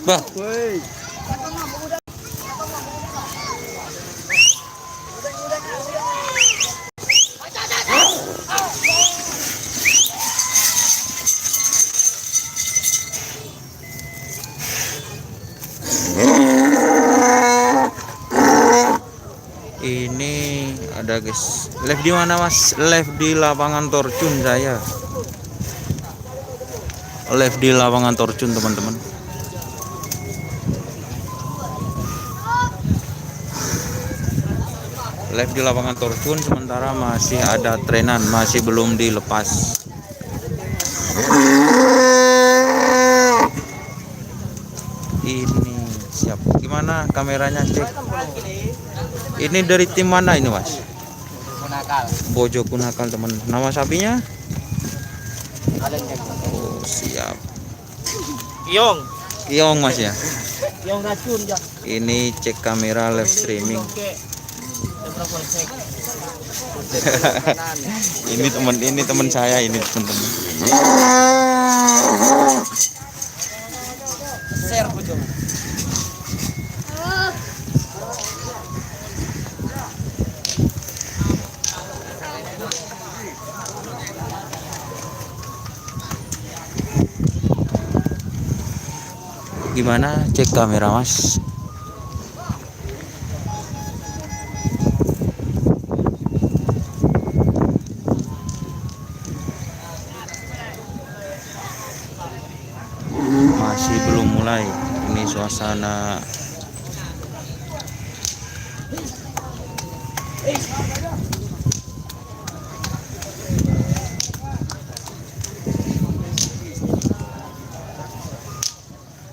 Bah. Ini ada guys. Live di mana Mas? Live di lapangan Torjun saya. Live di lapangan Torjun teman-teman. Live di lapangan Torjun sementara masih ada trenan, masih belum dilepas. Ini siap. Gimana kameranya, cek? Ini dari tim mana ini Mas? Bojo Kunakal teman. Nama sapinya? Oh siap. Kiong Mas ya. Kiong racun ya. Ini cek kamera live streaming. ini teman saya ini teman-teman. Share bojo. Gimana cek kamera Mas? Masih belum mulai. Ini suasana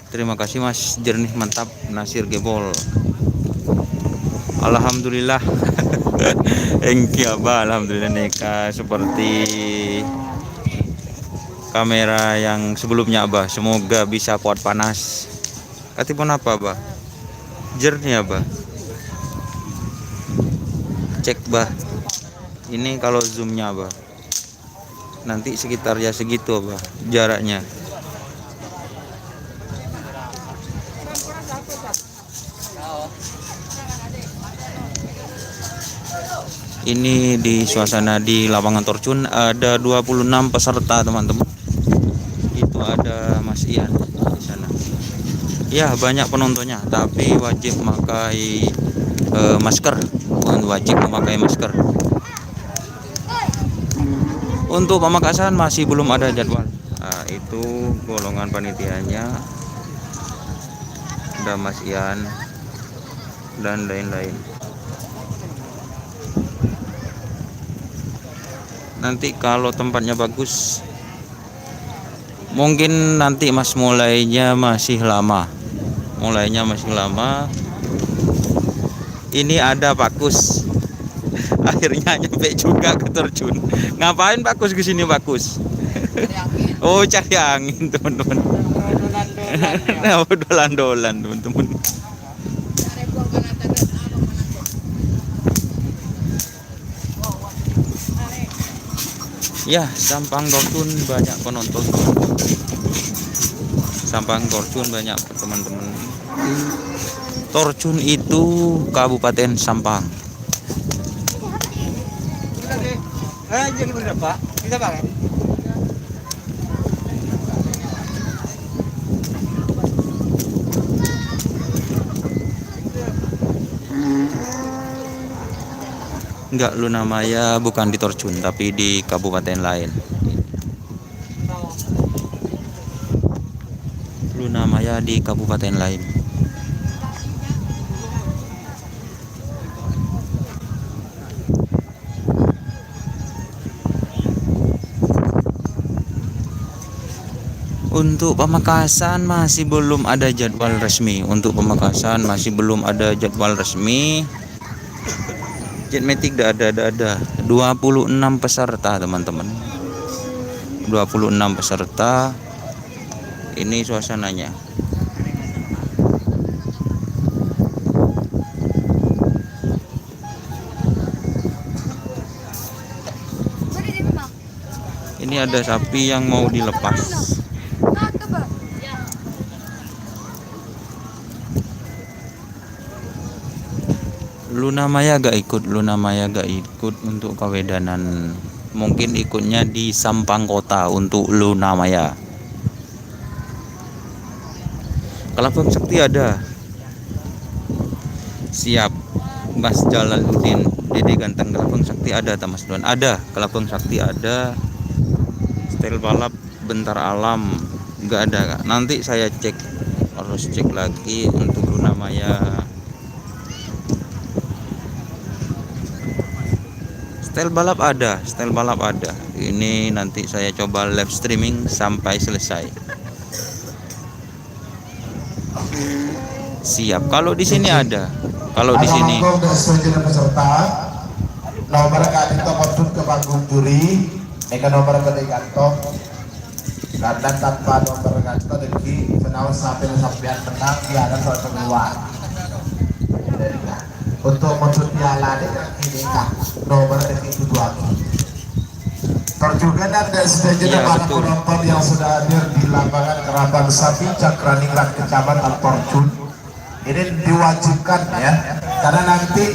terima kasih Mas, jernih mantap. Nasir Gebol. Alhamdulillah. Engki Abah, alhamdulillah neka seperti kamera yang sebelumnya Abah. Semoga bisa kuat panas. Katipun apa Abah? Jernih Abah. Cek Bah. Ini kalau zoomnya Abah. Nanti sekitar ya segitu Abah jaraknya. Ini di suasana di lapangan Torjun, ada 26 peserta teman-teman. Itu ada Mas Ian di sana. Ya banyak penontonnya, tapi wajib memakai masker. Wajib memakai masker. Untuk pemakasan masih belum ada jadwal. Nah, itu golongan panitianya. Ada Mas Ian dan lain-lain. Nanti kalau tempatnya bagus, mungkin nanti Mas mulainya masih lama. Ini ada Pak Kus. Akhirnya nyampe juga ke Torjun. Ngapain Pak Kus ke sini Pak Kus? Oh cari angin teman-teman. Nah dolan-dolan teman-teman. Ya, Sampang Torjun banyak penonton. Sampang Torjun banyak teman-teman. Torjun itu Kabupaten Sampang. Enggak, Luna Maya bukan di Torjun tapi di kabupaten lain. Luna Maya di kabupaten lain. Untuk Pamekasan masih belum ada jadwal resmi. Jetmatic ada 26 peserta teman-teman, 26 peserta. Ini suasananya. Ini ada sapi yang mau dilepas. Luna Maya gak ikut untuk kawedanan. Mungkin ikutnya di Sampang Kota untuk Luna Maya. Kelabang Sakti ada. Siap. Mas Jalaluddin, Dede Ganteng. Kelabang Sakti ada, Mas Duan. Ada. Kelabang Sakti ada. Style balap bentar alam nggak ada, Kak. Nanti saya harus cek lagi untuk Luna Maya. Style balap ada. Ini nanti saya coba live streaming sampai selesai. Siap. Kalau di sini ada. Kalau di sini peserta nomor kadito kodut ke panggung juri, eka nomor kanto karena tanpa nomor kanto deki senau sampai sampean menang dia akan soal keluar. Untuk modul piala ini kak nomor deki kedua. Terjuga dan sudah jadi para penonton yang sudah hadir di lapangan Kerabang Sapi Cakraningrat Kecamatan Torjun. Ini diwajibkan ya, karena nanti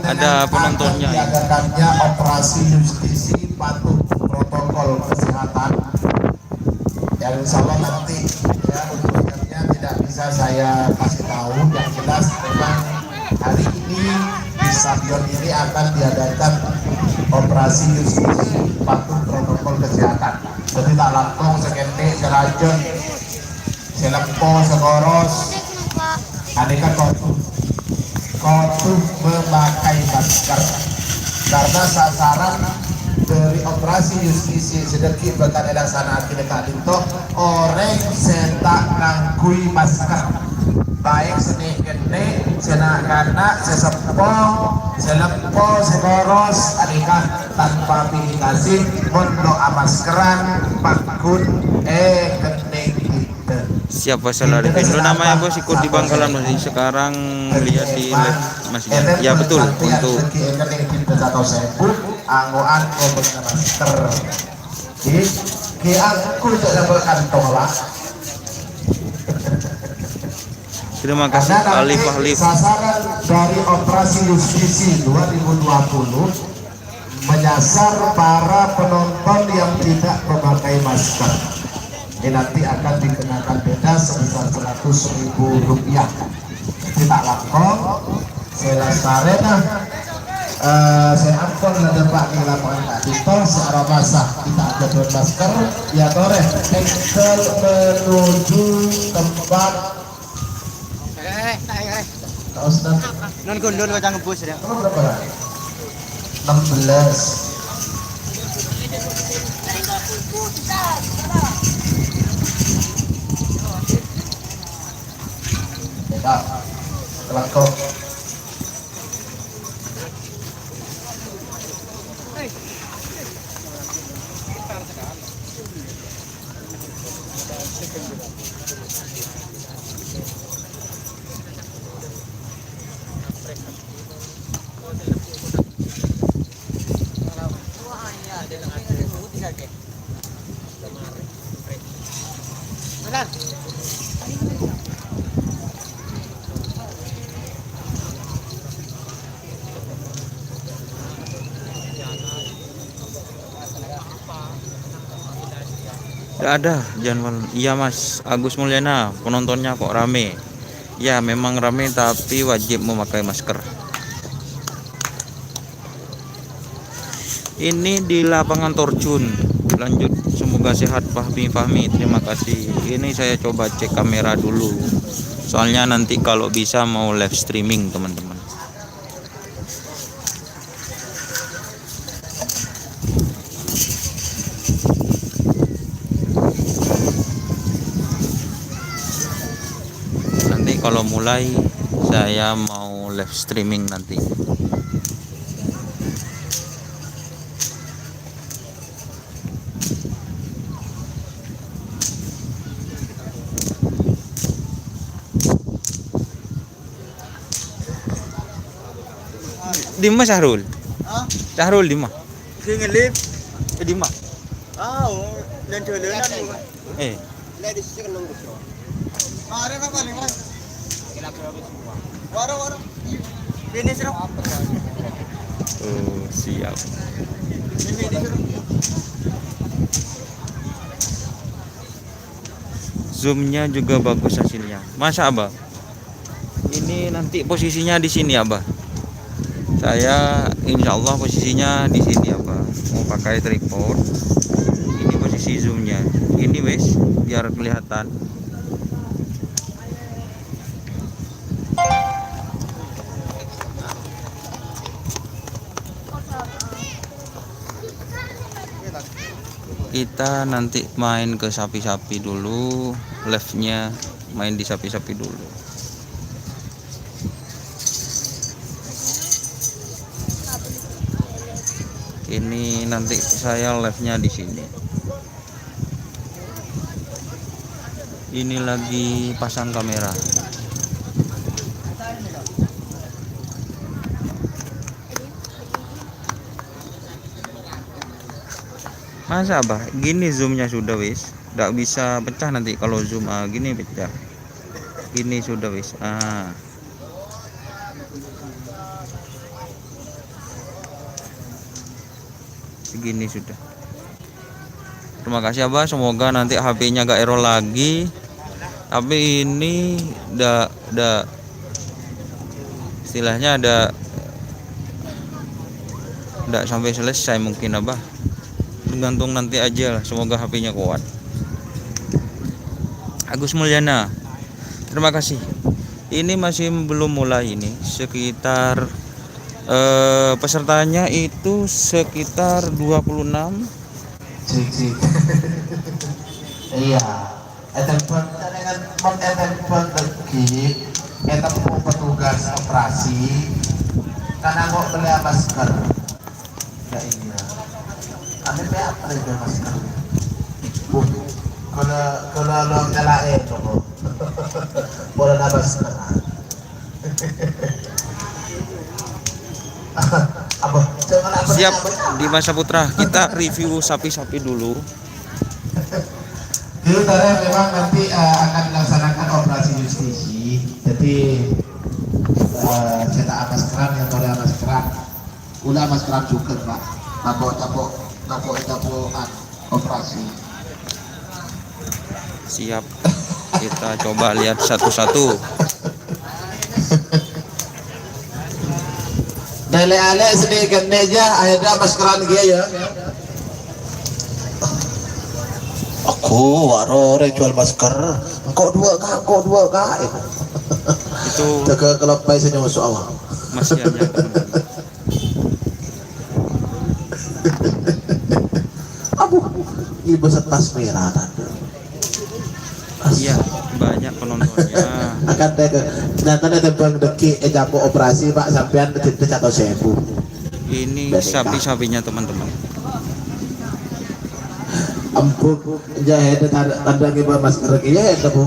ada penontonnya. Diadakannya operasi justisi patuh protokol kesehatan. Yang insya Allah nanti ya untuknya tidak bisa saya kasih tahu. Yang jelas memang hari ini di stadion ini akan diadakan operasi justisi patuh protokol kesehatan. Jadi tak langsung sekende, serajun, selempo, sekoros. Aneka kotuh memakai masker karena sasaran dari operasi justisi sedikit bahkan ada sana tidak itu orang setak nangkui masker baik seni kene sena karena sesepo selempo sekoros aneka tanpa pilih kasih mondo amaskeran pakun kening. Siapa salah Arifin? Lu namanya bos ikut di Bangkalan masih sekarang lihat di live masih. Ya betul untuk anggoan masker. Ki aku tidak berkantong lah. Terima kasih Alif Alif. Sasaran dari operasi justisi 2020 menyasar para penonton yang tidak memakai masker. Ini nanti akan dikenakan denda sebesar Rp100.000. Tidak langsung saya lasarena saya ampun ada Pak di lapangan Kak Dito searah basah kita ada dengan masker ya toreh engkel menuju tempat kaos dan Non gondol kacang ngebus ya. berapa? 16. Ya, setelah kau Tidak ada jadwal. Iya Mas Agus Mulyana, penontonnya kok rame. Ya memang rame tapi wajib memakai masker. Ini di lapangan Torjun. Lanjut, semoga sehat Fahmi. Terima kasih. Ini saya coba cek kamera dulu. Soalnya nanti kalau bisa mau live streaming teman-teman. Kalau mulai saya mau live streaming nanti. Di mana Syahrul? Hah? Syahrul di mana? Sing ngelip. Di mana? Dan dolanan bukan. Lihat di sisi kan nunggu. Mari apa nih, Mas? Waro. Ini serap. Oh, siap. Ini serap. Zoomnya juga bagus hasilnya. Masa Abah? Ini nanti posisinya di sini Abah. Saya insya Allah posisinya di sini Abah. Mau pakai tripod. Ini posisi zoomnya. Ini wes biar kelihatan. Kita nanti main ke sapi-sapi dulu, live-nya main di sapi-sapi dulu. Ini nanti saya live-nya di sini. Ini lagi pasang kamera. Masa Abah? Gini zoomnya sudah wis. Nggak bisa pecah nanti kalau zoom. Gini pecah. Gini sudah wis. Segini sudah. Terima kasih Abah. Semoga nanti HP-nya gak error lagi. Tapi ini istilahnya nggak sampai selesai mungkin Abah. Tergantung nanti aja lah, semoga HP-nya kuat. Agus Mulyana, terima kasih. Ini masih belum mulai, ini sekitar pesertanya itu sekitar 26. Cik. Iya. Telepon dengan telepon lagi. Kita petugas operasi. Karena kok beli masker. Ya iya. Kami apa itu masker? Kalau lo nyala itu, boleh nambah sekarang. Siap di Masa Putra, kita review sapi-sapi dulu. Kita memang nanti akan dilaksanakan operasi justisi. Jadi cetak maskeran yang boleh maskeran, ulah maskeran juga Pak. Tabok operasi. Siap, kita coba lihat satu-satu. Dale sedikit meja, ada maskeran dia ya. Aku waro jual masker. Engkau dua kak. Itu jaga kelepai saja masuk awal. masih hanya Ini besar tas merah tanda. iya, banyak penontonnya. Akan ternyata tembang deki jamu operasi Pak sampean tidak atau sebu. Ini sapi-sapinya teman-teman. Ampun, jahit tanda kibar masker ya itu Bu.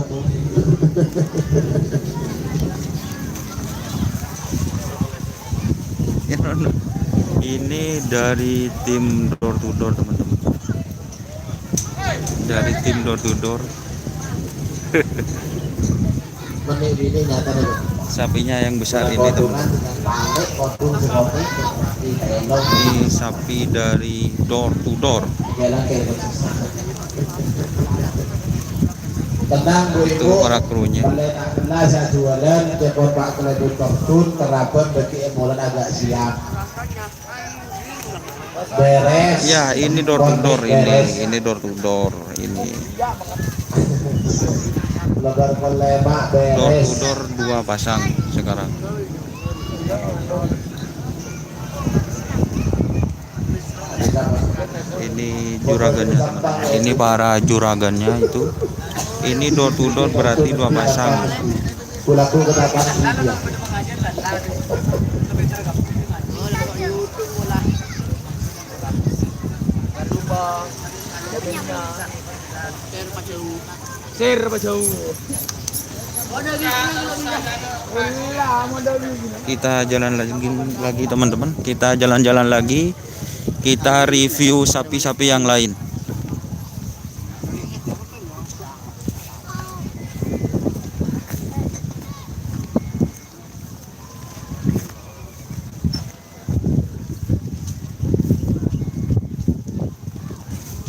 Ini dari tim door to door teman-teman. Dari tim door to door. Menit ini nyata nih. Sapinya yang besar ini teman-teman. Ini sapi dari door to door. Tenang Bu Itu Ibu. para krunya. Nah saya jualan tekor Pak Keledut Tortun terapun bagi emolan agak siap. Beres. Ya, ini door to door ini door to door ini. Lebar pelemak Door beres. to door 2 pasang sekarang. Ini juragannya teman-teman. Ini para juragannya itu. Ini door to door berarti 2 pasang. Kulaku kedapat dia. Sir apa jauh? Kita jalan lagi teman-teman. Kita jalan-jalan lagi. Kita review sapi-sapi yang lain.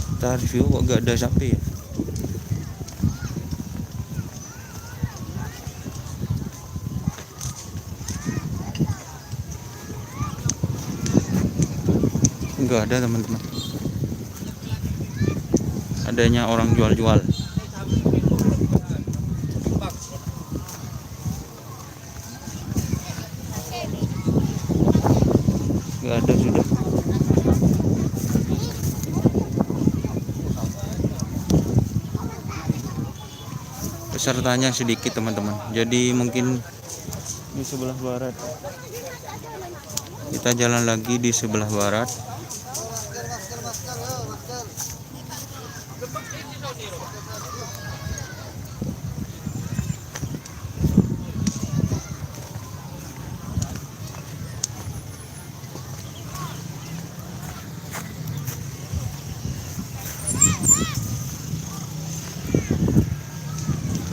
Kita review kok gak ada sapi ya. Enggak ada teman-teman. Adanya orang jual-jual. Enggak ada sudah. Pesertanya sedikit teman-teman. Jadi mungkin di sebelah barat. Kita jalan lagi di sebelah barat.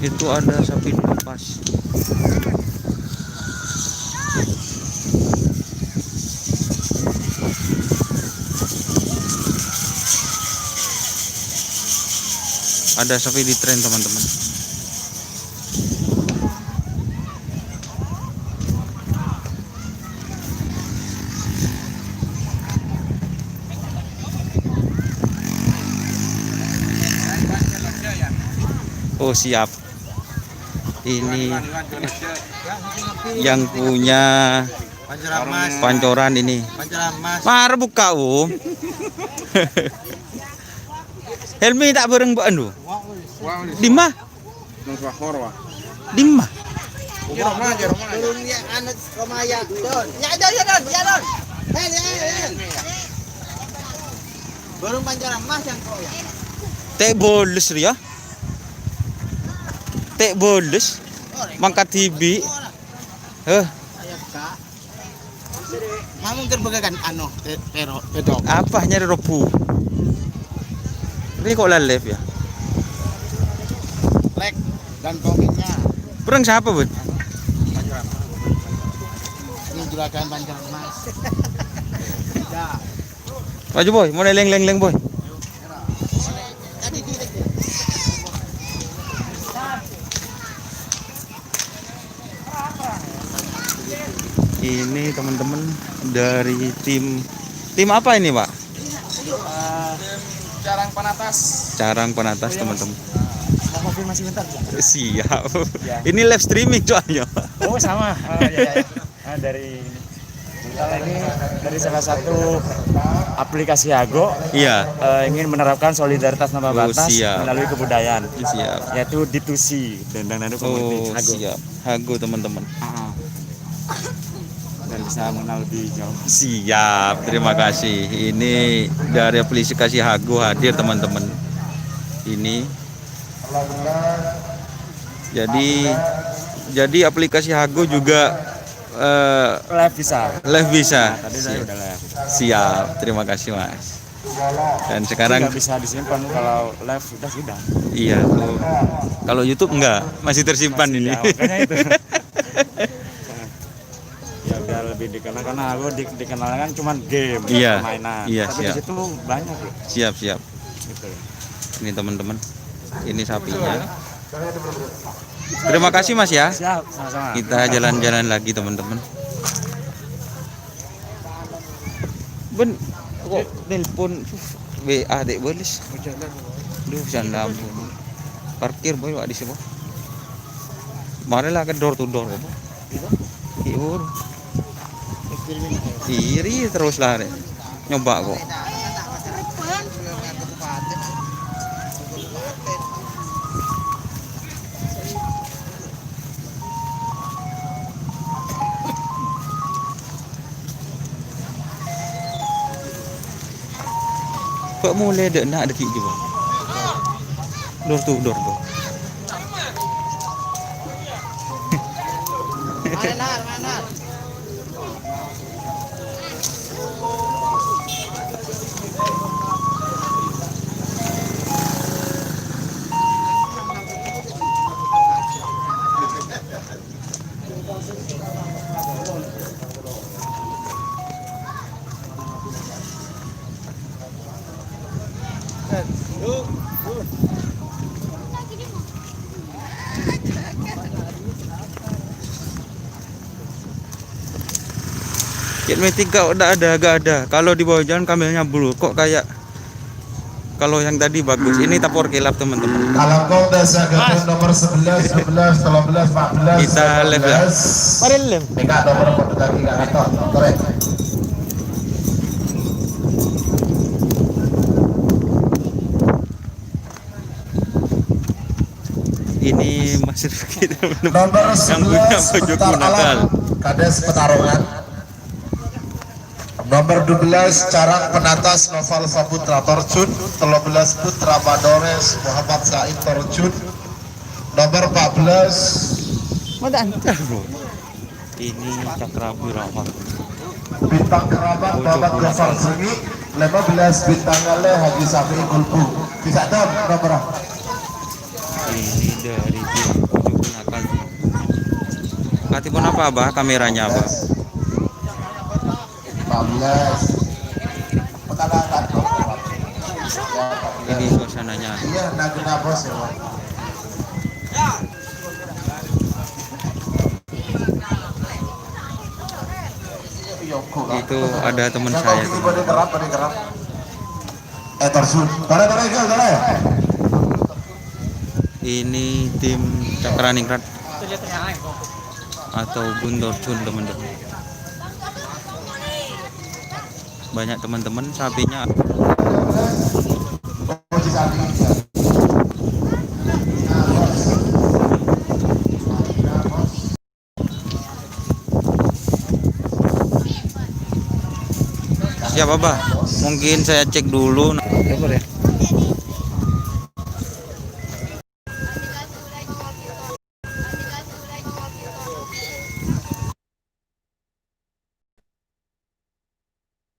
Itu ada sapi dilepas. Ada sapi di tren teman-teman. Oh siap. Ini yang punya Pancoran Mas. pancoran ini. Pancoran Mas. Mar buka Helmi tak bareng mbak anu. Dimah? Dimah? Turunnya anak Romaya. Don. Ya don. Baru Pancoran Mas yang kau ya. Tek boles ya. Tek boles. Mangkat tibi. Ayo Kak. Mamu gerbegakan anu pedok. Apa nyari ropu? Ini kok lalep ya? Lek dan komennya. Perang siapa bun? Ini juragan Pancoran Mas. Ya. Maju boy, mau leng boy. Tadi di Ini teman-teman dari tim apa ini pak? Carang Penatas teman-teman. mau konfirmasi bentar. Siap. Ini live streaming soalnya. Oh sama, ya. Dari kita ini dari salah satu aplikasi Hago Iya. ingin menerapkan solidaritas tanpa batas siap. melalui kebudayaan, Siap. yaitu D2C Dendang Dadu Oh Community Hago. siap. Hago teman-teman. Dan bisa mengenal lebih jauh. Siap. Terima kasih. Ini dari aplikasi Hago hadir teman-teman. Ini. Jadi aplikasi Hago juga Live bisa. live bisa. Tadi saya udah live. Siap. Terima kasih mas. Dan sekarang Nggak bisa disimpan kalau live sudah. iya. Kalau YouTube enggak, masih tersimpan ini. Ya, makanya itu. Ya biar lebih dikenal karena aku dikenal kan cuma game, Iya. permainan. Iya, Tapi siap. di situ banyak loh. Siap. Gitu. Ini teman-teman. Ini sapinya. Terima kasih mas ya. Siap, sama-sama. Kita jalan-jalan lagi teman-teman. Ben, kok telepon WA dek bolis. Duh, jangan ampun. Parkir boy wak di sini. Marilah ke door to door. Iur. Kiri terus lari. Nyoba kok. Pak mulai dah nak dekik je bang. Door tu. kanan. Kit Metika udah ada, agak ada. Kalau di bawah jalan kameranya bulu. Kok kayak kalau yang tadi bagus. Ini tapor kilap teman-teman. Kalau kau desa gedung nomor 11, 12, 13, 14, Kita live ya. 15. Mari lem. Eka nomor pada kaki gak kantor, korek. Ini masih kita Nomor yang punya 11 pojok Bentar nakal. Alam, Kades Petarungan. Nomor 12 Carang Penatas Noval Saputra Torjun. 13 Putra Madores Muhammad Said Torjun. Nomor 14 Ini Cakrabirawa. Bintang Kerabat Muhammad Gofar Sengi. 15 Bintang Ngale Haji Safi Kulbu. Bisa dong nomor. Ini dari pojok nakal. Katipun apa abah kameranya abah? 15 Pekalongan. Ini suasananya. Iya, Nagena bos ya. Bang. Itu ada teman saya tuh. Terjun. Ini tim Cakraningrat atau Bundorjun teman-teman. Banyak teman-teman sapinya. Siap abah? Mungkin saya cek dulu.